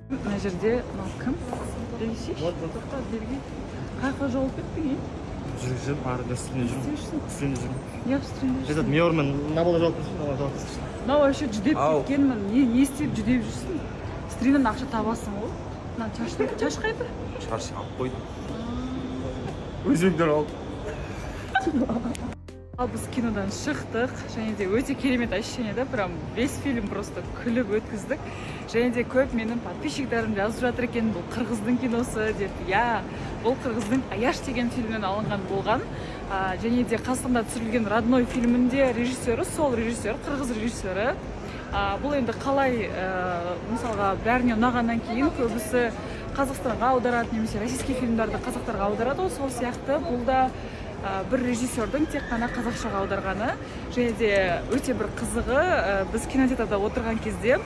Мына жерде мынау кім? Білесейші? Тоқтат берген. Қайқа жауып кеттің, Жүргізіп, ары үстінде жүрмін. Үстінде жүрмін. Не үстінде жүрсің? Айтады, мейормен наболда жауап берсін, наболда жауап берсін. Мынау вообще жүдеп кеткенмін. Не істеп жүдеп жүрсің? Стриннен ақша табасың ғой. Мына шаш қайда? Шаш алып қойдым. Өзімдер алып. Ал біз кинодан шықтық, және де өте керемет ощущение да, прям весь фильм просто күліп өткіздік. Және де көп менің подписчиктарым жазып жатыр екен, бұл қырғыздың киносы деп. Я, бұл қырғыздың Аяш деген фильмнен алынған болған. Және де қасында түсірілген родной фильмінде режиссері, сол режиссер, қырғыз режиссері. Бұл енді қалай, мысалға бәріне ұнағаннан кейін көбісі Қазақстанға аударады, немесе российский фильмдарды қазақтарға аударады, сол сияқты бұл да бір режиссердің тек қана қазақшаға аударғаны. Және де өте бір қызығы, біз кинотеатрда отырған кезде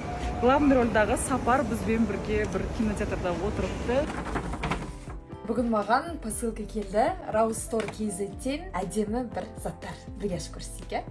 главный рөлдағы Сапар бізбен бірге бір кинотеатрда отырыпты. Бүгін маған посылка келді. Raustore.kz-тен әдемі бір заттар. Бірге ашып көрсетейік,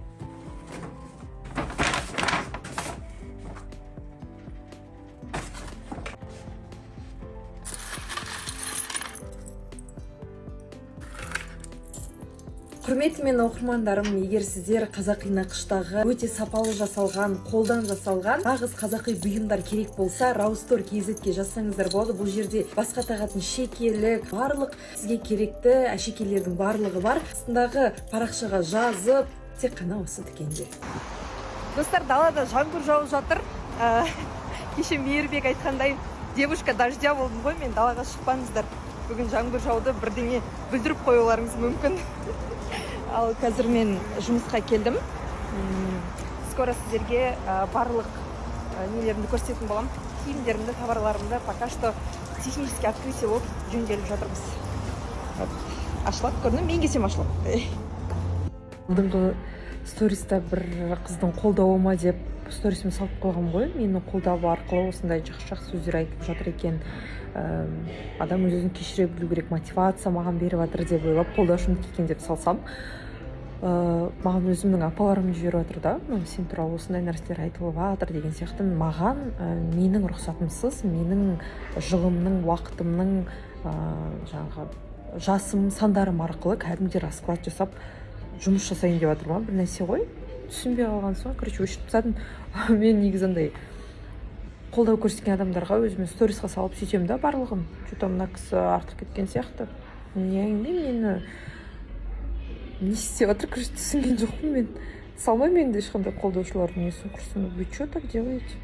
Құрметті мен оқырмандарым, егер сіздер қазақи нақыштағы өте сапалы жасалған, қолдан жасалған нағыз қазақи бұйымдар керек болса, Raustore.kz-ге жазсаңыздар болады. Бұл жерде басқа тағатын шекелік, барлық сізге керекті әшекейлердің барлығы бар. Астындағы парақшаға жазып, тек қана осы дүкенде. Достар, далада жаңбыр жауып жатыр. Кеше Мейірбек айтқандай, девушка дождя болдым ғой, мен далаға шықпаңыздар. Бүгін жаңбыр жауды бірдеңе бүлдіріп қоюларыңыз мүмкін. Ал қазір мен жұмысқа келдім. Скоро сіздерге барлық нелерімді көрсететін болам. Киімдерімді, товарларымды пока что технически открытие болып жөнделіп жатырмыз. Ашылады, көрінді, мен келсем ашылады. Алдыңғы сториста бір қыздың қолдауы ма деп сторисіме салып қойғам ғой. Менің қолдауы арқылы осындай жақсы сөздер айтып жатыр екен. Адам өзін кешіре білу керек, мотивация маған беріп жатыр деп ойлап қолдаушым екен деп салсам, маған өзімнің апаларым жіберіп жатыр да, сен туралы осындай нәрселер айтылып жатыр деген сияқты. Маған менің рұқсатымсыз, менің жылымның, уақытымның, жаңағы жасым, сандарым арқылы кәдімгідей расклад жасап жұмыс жасайын деп жатыр ма, бір нәрсе ғой. Түсінбей қалған соң, короче, өшіріп тастадым. Мен негізі андай қолдау көрсеткен адамдарға өзіме сторисқа салып сөйтемін да барлығын. Что-то мына кісі артық кеткен сияқты. Мені не істеп жатыр, короче, түсінген жоқпын мен. Салмаймын енді ешқандай қолдаушылардың несін құрсын. Вы что так делаете?